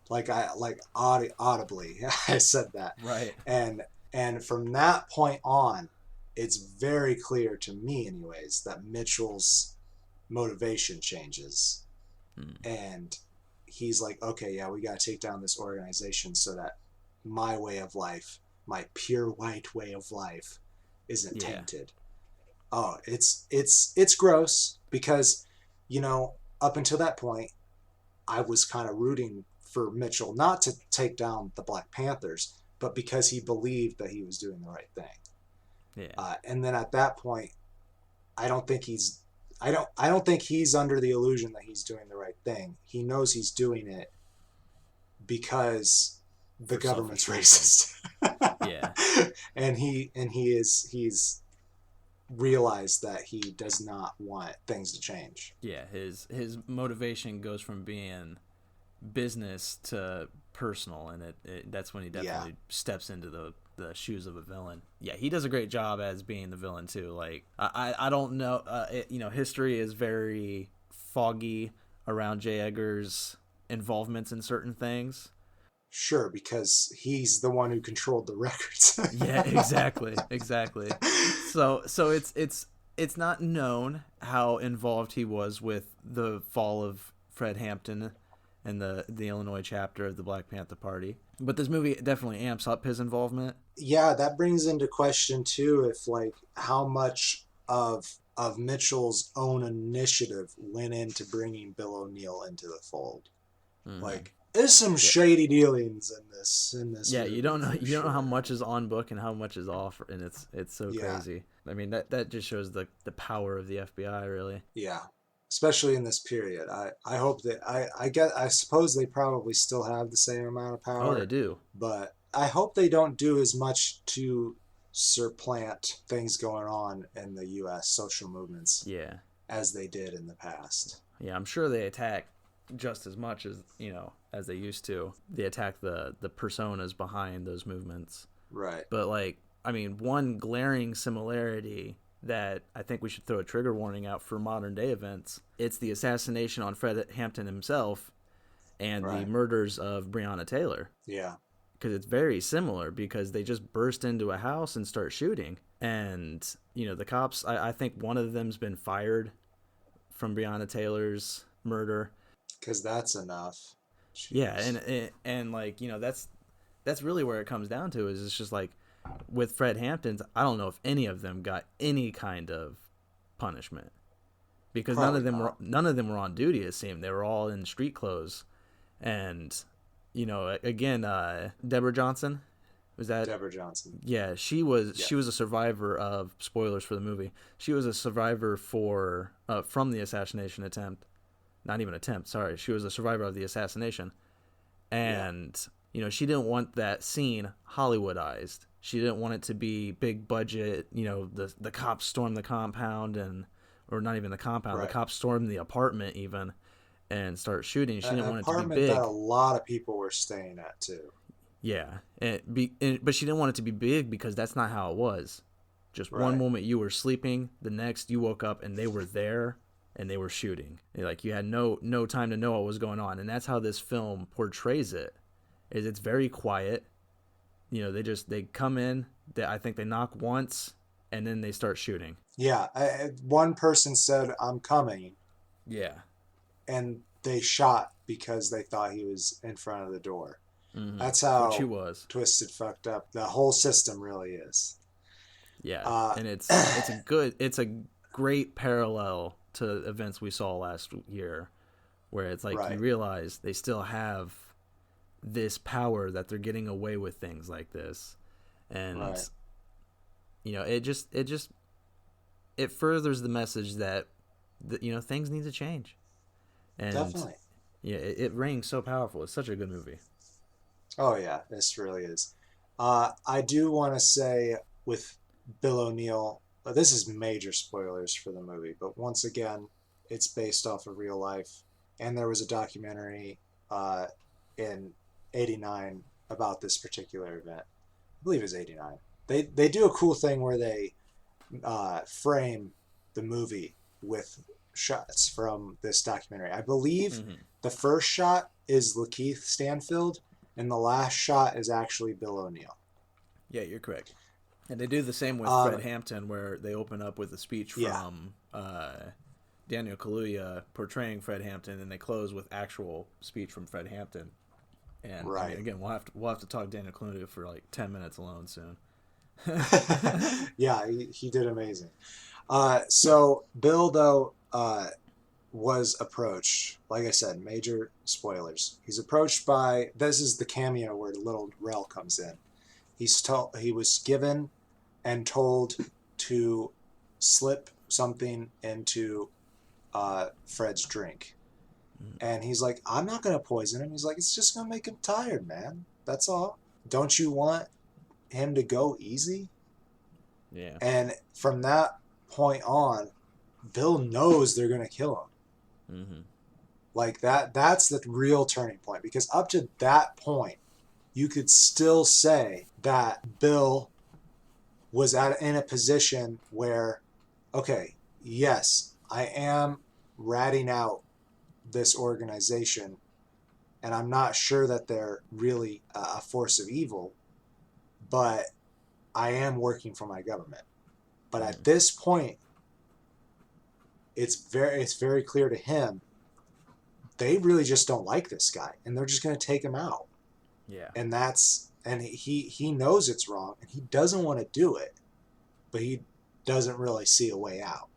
Like audibly, I said that. Right. And from that point on, it's very clear to me, anyways, that Mitchell's motivation changes, and he's like, "Okay, yeah, we got to take down this organization so that my way of life, my pure white way of life, isn't tainted." Oh, it's gross because, up until that point, I was kind of rooting for Mitchell not to take down the Black Panthers, but because he believed that he was doing the right thing. Yeah. And then at that point, I don't think he's under the illusion that he's doing the right thing. He knows he's doing it because the government's racist. Yeah. And he's realized that he does not want things to change. Yeah, his motivation goes from being business to personal, and that's when he definitely steps into the shoes of a villain. Yeah, he does a great job as being the villain too. Like I don't know, history is very foggy around J. Edgar's involvements in certain things. Sure, because he's the one who controlled the records. Yeah, exactly. So it's not known how involved he was with the fall of Fred Hampton and the Illinois chapter of the Black Panther Party. But this movie definitely amps up his involvement. Yeah, that brings into question too if how much of Mitchell's own initiative went into bringing Bill O'Neill into the fold. Mm-hmm. Like, there's some Yeah. shady dealings in this Yeah, you movie don't know for you don't know how sure. much is on book and how much is off, and it's so Yeah, crazy. I mean, that just shows the power of the FBI, really. yeah. Especially in this period. I hope that I suppose they probably still have the same amount of Oh, they power, do. but I hope they don't do as much to supplant things going on in the US social movements Yeah. as they did in the past. Yeah, I'm sure they attack just as much as, as they used to. They attack the personas behind those movements. Right. But like, I mean, one glaring similarity that I think we should throw a trigger warning out for modern day events, it's the assassination on Fred Hampton himself and the Right. murders of Breonna Taylor. Yeah. Because it's very similar, because they just burst into a house and start shooting. And, the cops, I think one of them's been fired from Breonna Taylor's murder. Because that's enough. Yeah, Jeez. and like, that's really where it comes down to, is it's just like with Fred Hampton's, I don't know if any of them got any kind of punishment, because Probably not. none of them were on duty. It seemed they were all in street clothes. And again, Deborah Johnson, was that? Deborah Johnson. Yeah, Yeah. she was a survivor of, spoilers for the movie, she was a survivor for from the assassination attempt. Not even attempt, sorry, she was a survivor of the assassination. Yeah. And she didn't want that scene Hollywoodized. She didn't want it to be big budget, the cops storm the compound, or not even the compound, the Right. cops storm the apartment even and start shooting. She didn't An want it to be apartment that a big. lot of people were staying at too. Yeah, but she didn't want it to be big, because that's not how it was. Just one Right. moment you were sleeping, the next you woke up and they were there and they were shooting. Like, you had no time to know what was going on, and that's how this film portrays it. Is it's very quiet. They come in. I think they knock once, and then they start shooting. Yeah. One person said, "I'm coming," Yeah. and they shot because they thought he was in front of the door. Mm-hmm. That's Which he how was. twisted, fucked up the whole system really is. Yeah, Uh, and it's a great parallel to events we saw last year, where it's like you right. realize they still have this power, that they're getting away with things like this. And Right. it furthers the message that things need to change. And Definitely. yeah, it rings so powerful. It's such a good movie. Oh yeah, this really is. I do want to say with Bill O'Neill, this is major spoilers for the movie, but once again, it's based off of real life, and there was a documentary in '89 about this particular event. I believe it was '89. They do a cool thing where they frame the movie with shots from this documentary. I believe Mm-hmm. the first shot is Lakeith Stanfield, and the last shot is actually Bill O'Neill. Yeah, you're correct. And they do the same with Um, Fred Hampton, where they open up with a speech yeah, from Daniel Kaluuya portraying Fred Hampton, and they close with actual speech from Fred Hampton. And I mean, right. again, we'll have to talk Daniel Kaluuya for like 10 minutes alone soon. Yeah, he did amazing. So Bill though was approached. Like I said, major spoilers. He's approached by. This is the cameo where Little Rel comes in. He was given and told to slip something into Fred's drink. And he's like, "I'm not going to poison him." He's like, "It's just going to make him tired, man. That's all. Don't you want him to go easy?" Yeah. And from that point on, Bill knows they're going to kill him. Mm-hmm. Like that's the real turning point, because up to that point, you could still say that Bill was in a position where, okay, yes, I am ratting out this organization, and I'm not sure that they're really a force of evil, but I am working for my government. But Mm-hmm. at this point, it's very clear to him they really just don't like this guy, and they're just going to take him out. Yeah. And he knows it's wrong, and he doesn't want to do it, but he doesn't really see a way out,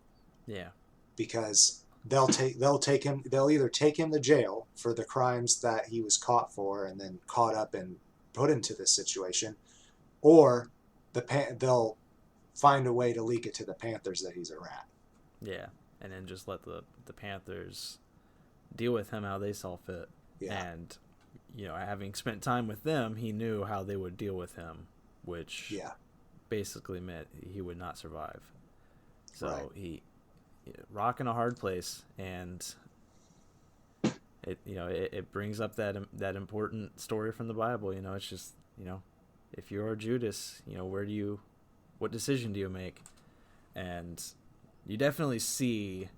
Yeah. because they'll either take him to jail for the crimes that he was caught for and then caught up and put into this situation, or they'll find a way to leak it to the Panthers that he's a rat. Yeah, and then just let the Panthers deal with him how they saw fit. Yeah. And having spent time with them, he knew how they would deal with him, which basically meant he would not survive. So he rocking a hard place, and it brings up that important story from the Bible. It's just if you're Judas, what decision do you make? And you definitely see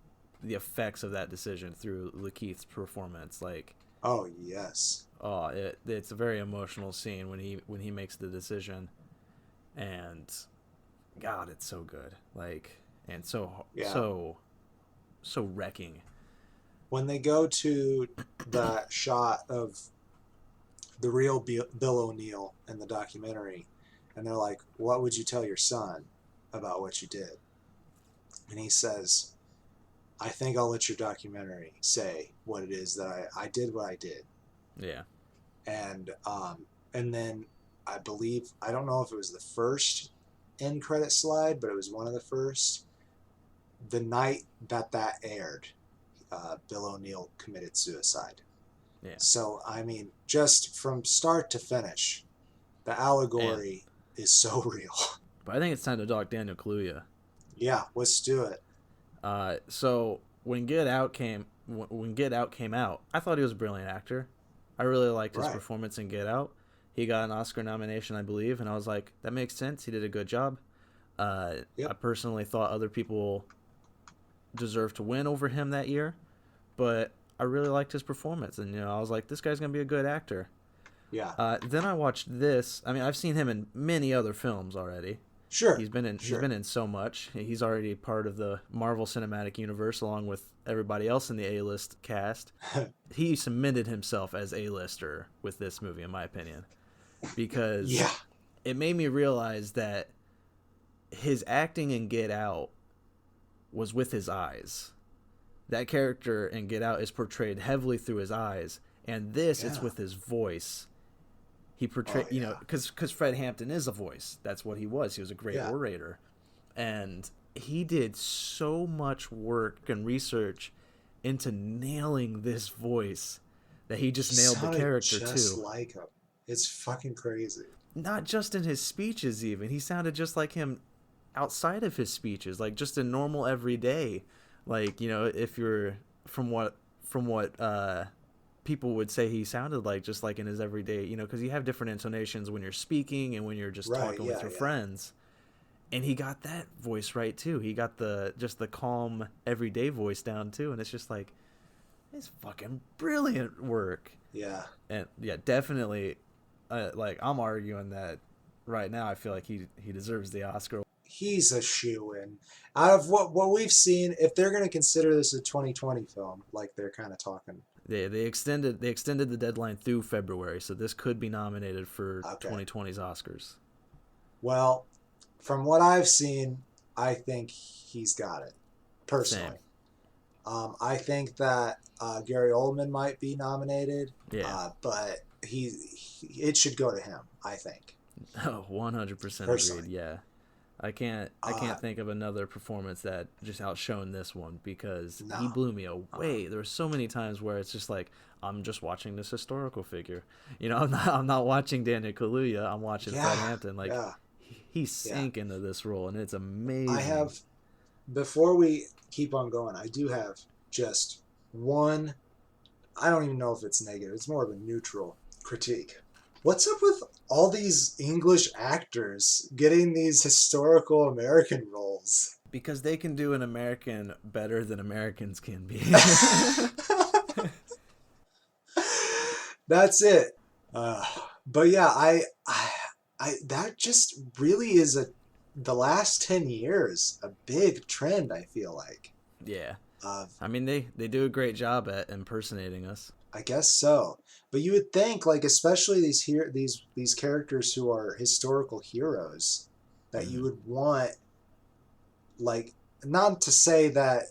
the effects of that decision through Lakeith's performance. Like, oh yes, it's a very emotional scene when he makes the decision, and God, it's so good. Like, and so wrecking. When they go to that shot of the real Bill O'Neill in the documentary, and they're like, "What would you tell your son about what you did?" And he says, "I think I'll let your documentary say what it is that I did what I did." Yeah. And then I believe, I don't know if it was the first end credit slide, but it was one of the first. The night that aired, Bill O'Neill committed suicide. Yeah. So, I mean, just from start to finish, the allegory is so real. But I think it's time to talk Daniel Kaluuya. Yeah, let's do it. So when Get Out came out, I thought he was a brilliant actor. I really liked his performance in Get Out. He got an Oscar nomination, I believe, and I was like, that makes sense. He did a good job. I personally thought other people deserved to win over him that year, but I really liked his performance, and I was like, this guy's gonna be a good actor. Yeah. Then I watched this. I mean, I've seen him in many other films already. Sure. He's been in so much. He's already part of the Marvel Cinematic Universe along with everybody else in the A-list cast. He cemented himself as A-lister with this movie, in my opinion, because it made me realize that his acting in Get Out was with his eyes. That character in Get Out is portrayed heavily through his eyes, and it's with his voice. He portrayed, because Fred Hampton is a voice. That's what he was. He was a great orator. And he did so much work and research into nailing this voice that he just nailed the character too. Just like him. It's fucking crazy. Not just in his speeches even. He sounded just like him outside of his speeches, like just a normal everyday. Like, if you're from what people would say he sounded like, just like in his everyday, because you have different intonations when you're speaking and when you're just talking with your friends. And he got that voice right too. He got the calm everyday voice down too. And it's just like, it's fucking brilliant work. Yeah. And definitely, like, I'm arguing that right now. I feel like he deserves the Oscar. He's a shoo-in. Out of what we've seen, if they're going to consider this a 2020 film, like they're kind of talking. They extended the deadline through February, so this could be nominated for 2020's Oscars. Well, from what I've seen, I think he's got it, personally. I think that Gary Oldman might be nominated, but it should go to him, I think. Oh, 100% agreed, yeah. I can't think of another performance that just outshone this one, because he blew me away. There were so many times where it's just like, I'm just watching this historical figure. I'm not watching Daniel Kaluuya. I'm watching Fred Hampton. Like, he sank into this role, and it's amazing. Before we keep on going, I do have just one, I don't even know if it's negative. It's more of a neutral critique. What's up with all these English actors getting these historical American roles? Because they can do an American better than Americans can be. That's it. But yeah, I that just really is the last 10 years a big trend, I feel like. Yeah. I mean, they do a great job at impersonating us. I guess so. But you would think, like, especially these characters who are historical heroes, that you would want, like, not to say that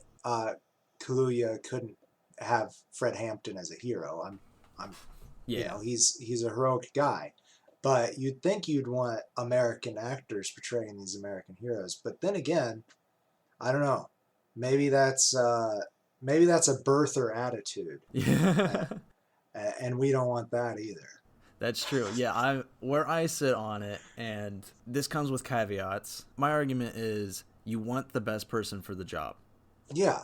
Kaluuya couldn't have Fred Hampton as a hero. I'm, Yeah. he's a heroic guy, but you'd think you'd want American actors portraying these American heroes. But then again, I don't know. Maybe that's maybe that's a birther attitude, Yeah. uh, and we don't want that either. That's true. Yeah, I where I sit on it, and this comes with caveats. My argument is you want the best person for the job. Yeah,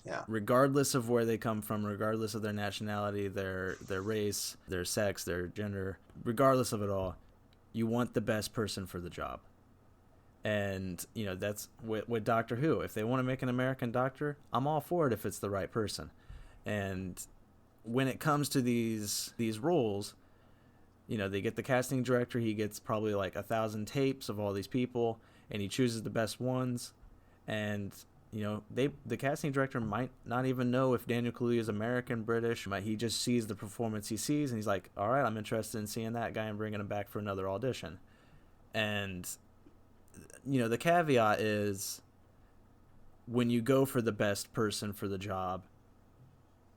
yeah, Regardless of where they come from, regardless of their nationality, their race, their sex, their gender, regardless of it all, you want the best person for the job. And that's with Doctor Who. If they want to make an American Doctor, I'm all for it if it's the right person. And when it comes to these roles, they get the casting director. He gets probably like 1,000 tapes of all these people, and he chooses the best ones. And the casting director might not even know if Daniel Kaluuya is American, British. He just sees the performance he sees, and he's like, all right, I'm interested in seeing that guy and bringing him back for another audition. And the caveat is when you go for the best person for the job,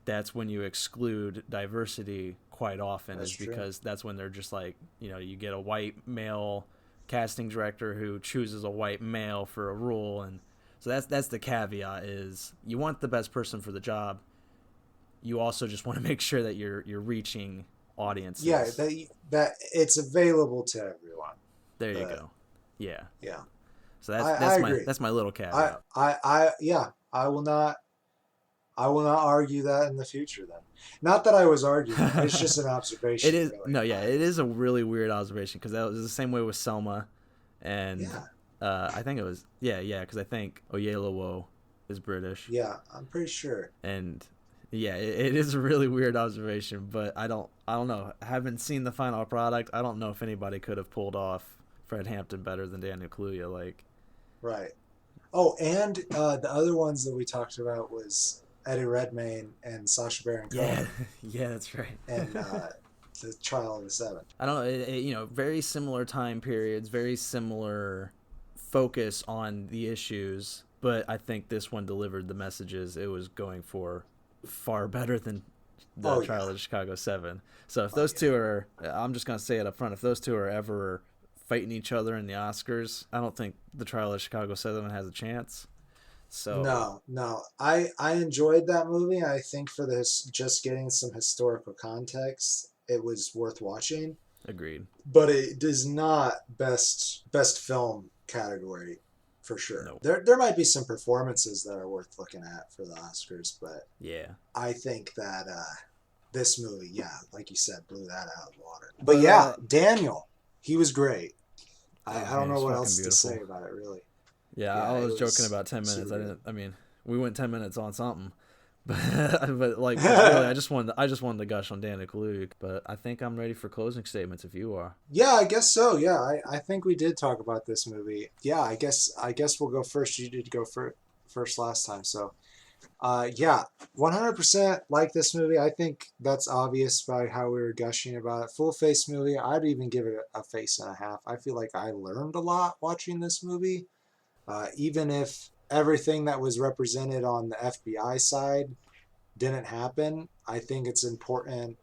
that's when you exclude diversity quite often. That's true. Because that's when they're just like, you get a white male casting director who chooses a white male for a role. And so that's the caveat is you want the best person for the job. You also just want to make sure that you're reaching audiences. Yeah, that it's available to everyone. There you go. Yeah. Yeah. So that's my little caveat. I will not argue that in the future then. Not that I was arguing. It's just an observation. It is really. no, yeah, it is a really weird observation because that was the same way with Selma, and I think it was because I think Oyelowo is British. Yeah, I'm pretty sure. And yeah, it is a really weird observation, but I don't know. I haven't seen the final product. I don't know if anybody could have pulled off Fred Hampton better than Daniel Kaluuya. Like, right. Oh, and the other ones that we talked about was Eddie Redmayne and Sacha Baron Cohen. Yeah, that's right. And the Trial of the Seven. I don't know. Very similar time periods, very similar focus on the issues, but I think this one delivered the messages it was going for far better than the Trial of the Chicago 7. So if those two are, I'm just going to say it up front, if those two are ever fighting each other in the Oscars, I don't think the Trial of Chicago 7 has a chance. So no, I enjoyed that movie. I think for this, just getting some historical context, it was worth watching. Agreed. But it is not best film category for sure. Nope. There might be some performances that are worth looking at for the Oscars, but yeah, I think that this movie, like you said, blew that out of the water. But Daniel, he was great. I don't know what else to say about it, really. Yeah, I was joking about 10 minutes. We went 10 minutes on something, but like really, I just wanted to gush on Daniel Kaluuya. But I think I'm ready for closing statements if you are. Yeah, I guess so. Yeah, I think we did talk about this movie. Yeah, I guess we'll go first. You did go first last time, so 100% like this movie. I think that's obvious by how we were gushing about it. Full face movie. I'd even give it a face and a half. I feel like I learned a lot watching this movie. Even if everything that was represented on the FBI side didn't happen, I think it's important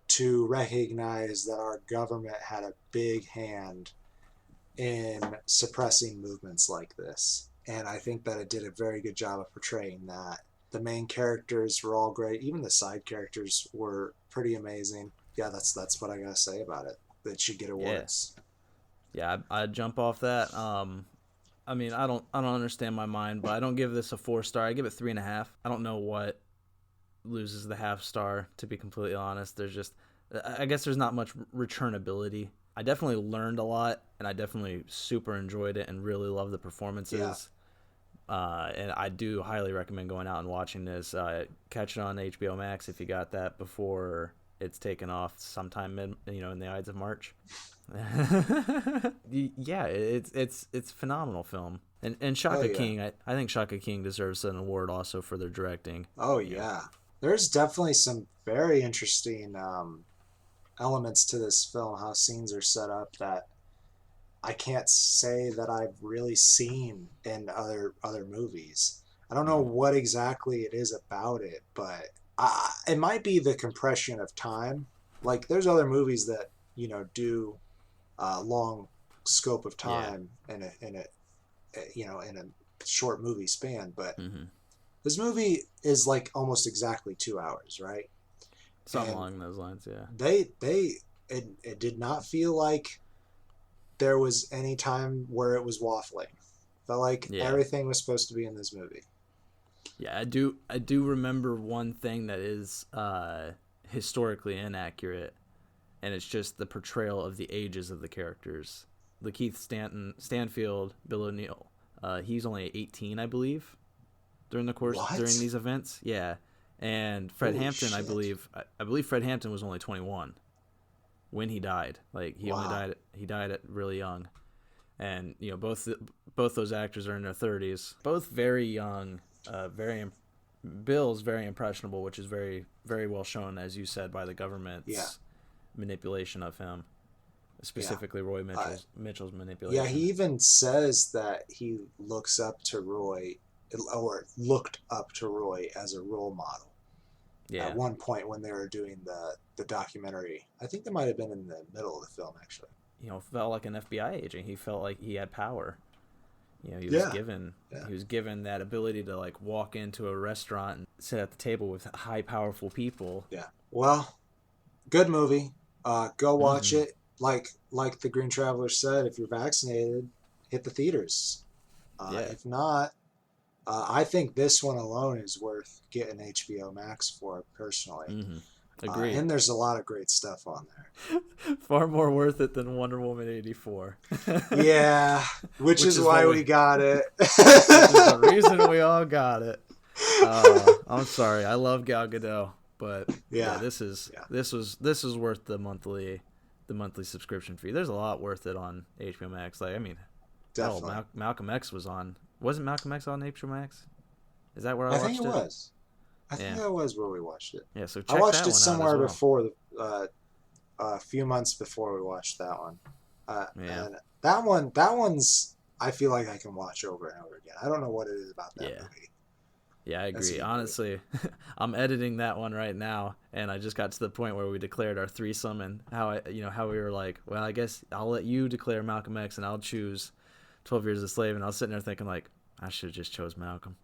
to recognize that our government had a big hand in suppressing movements like this. And I think that it did a very good job of portraying that. The main characters were all great. Even the side characters were pretty amazing. Yeah, that's what I gotta say about it. That should get awards. Yeah, I'd jump off that. I don't understand my mind, but I don't give this a 4-star. I give it 3.5. I don't know what loses the half star, to be completely honest. I guess there's not much returnability. I definitely learned a lot, and I definitely super enjoyed it and really love the performances. Yeah. And I do highly recommend going out and watching this. Catch it on HBO Max if you got that before it's taken off sometime in the Ides of March. Yeah, it's a phenomenal film. And Shaka King, I think Shaka King deserves an award also for their directing. Oh yeah. There's definitely some very interesting elements to this film, how scenes are set up that I can't say that I've really seen in other movies. I don't know what exactly it is about it, but it might be the compression of time. Like there's other movies that do long scope of Yeah. time in a short movie span, but Mm-hmm. this movie is like almost exactly 2 hours, right? Something And along those lines, yeah. it did not feel like there was any time where it was waffling. Felt like Yeah. everything was supposed to be in this movie. Yeah, I do remember one thing that is historically inaccurate, and it's just the portrayal of the ages of the characters. Lakeith Stanfield, Bill O'Neill, he's only 18, I believe, during What? these events. Yeah, and Fred Holy Hampton, I shit. believe, I believe Fred Hampton was only 21 when he died. Like Wow. he died at really young, and both those actors are in their 30s, both very young, Bill's very impressionable, which is very very well shown, as you said, by the Yeah. government's manipulation of him, Yeah. specifically Roy Uh, Mitchell's yeah, he manipulation. even says that he looks up to Roy, or looked up to Roy as a role model at Yeah, one point when they were doing the documentary. I think that might have been in the middle of the film, actually. felt like an FBI agent. He felt like he had power. He was Yeah. given Yeah. that ability to like walk into a restaurant and sit at the table with high powerful people. Yeah. Well, good movie. Go watch Mm-hmm. it. Like the Green Traveler said, if you're vaccinated, hit the theaters. Yeah. If not, I think this one alone is worth getting HBO Max for personally. Mm-hmm. Agreed. And there's a lot of great stuff on there. Far more worth it than Wonder Woman 84. Yeah, which which is is what why we we got it. which is the reason we all got it. I'm sorry. I love Gal Gadot, but yeah, Yeah, yeah, this is worth the monthly subscription fee. There's a lot worth it on HBO Max. Like, I mean, hell, definitely. Malcolm X was on. Wasn't Malcolm X on HBO Max? Is that where I I think watched it it? was. I think Yeah. that was where we watched it. Yeah, so I check watched that it one out as somewhere well. before, a few months before we watched that one. Yeah. And that one's, I feel like I can watch over and over again. I don't know what it is about that Yeah. movie. Yeah, I That's a agree. good movie. Honestly, I'm editing that one right now, and I just got to the point where we declared our threesome, and how we were like, well, I guess I'll let you declare Malcolm X, and I'll choose 12 Years a Slave, and I was sitting there thinking like, I should have just chose Malcolm.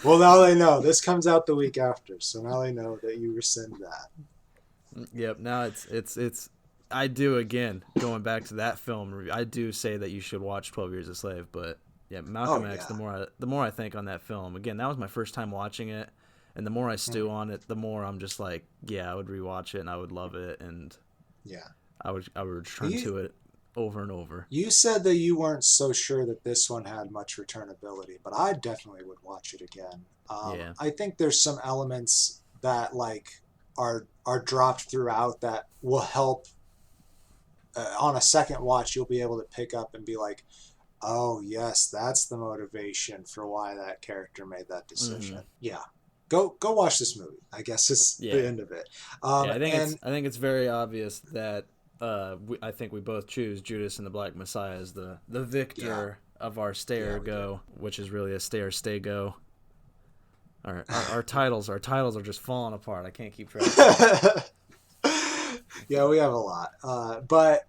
Well, now they know. This comes out the week after, so now they know that you rescind that. Yep. Now it's. I do, again, going back to that film. I do say that you should watch 12 Years a Slave, but yeah, Oh Malcolm X. yeah. The more I think on that film, again, that was my first time watching it, and the more I stew on it, the more I'm just like, yeah, I would rewatch it and I would love it, and Yeah. I would return You to it over and over. you said that you weren't so sure that this one had much returnability, but I definitely would watch it again. Yeah. I think there's some elements that like are dropped throughout that will help. On a second watch, you'll be able to pick up and be like, "Oh yes, that's the motivation for why that character made that Mm-hmm. decision." Yeah, go watch this movie. I guess is the Yeah. end of it. Yeah. And I think it's very obvious that I think we both choose Judas and the Black Messiah as the yeah, victor of our stay yeah, or we do. go, which is really a stay or stay go. Our titles are just falling apart. I can't keep track of them. Yeah, we have a lot. But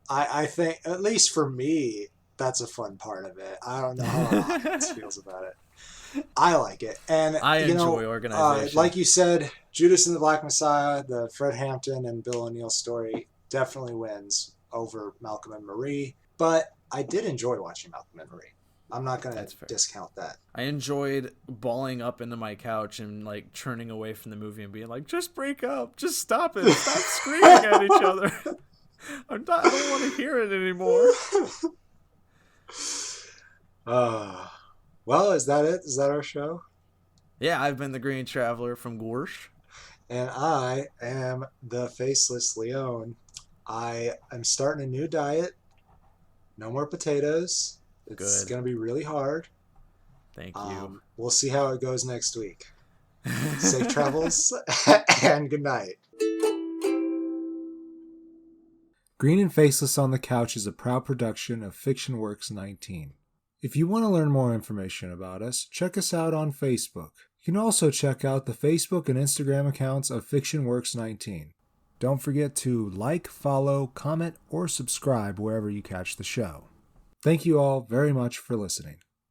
I think, at least for me, that's a fun part of it. I don't know how our audience feels about it. I like it. And, I enjoy organization. like you said, Judas and the Black Messiah, the Fred Hampton and Bill O'Neill story definitely wins over Malcolm and Marie. But I did enjoy watching Malcolm and Marie. I'm not going to That's fair. discount that. I enjoyed balling up into my couch and like turning away from the movie and being like, "Just break up, just stop it, stop screaming at each other." I don't want to hear it anymore. Well, is that it? Is that our show? Yeah, I've been the Green Traveler from Gorsh. And I am the Faceless Leon. I am starting a new diet. No more potatoes. It's Good. going to be really hard. Thank you. We'll see how it goes next week. Safe travels and good night. Green and Faceless on the Couch is a proud production of Fiction Works 19. If you want to learn more information about us, check us out on Facebook. You can also check out the Facebook and Instagram accounts of FictionWorks19. Don't forget to like, follow, comment, or subscribe wherever you catch the show. Thank you all very much for listening.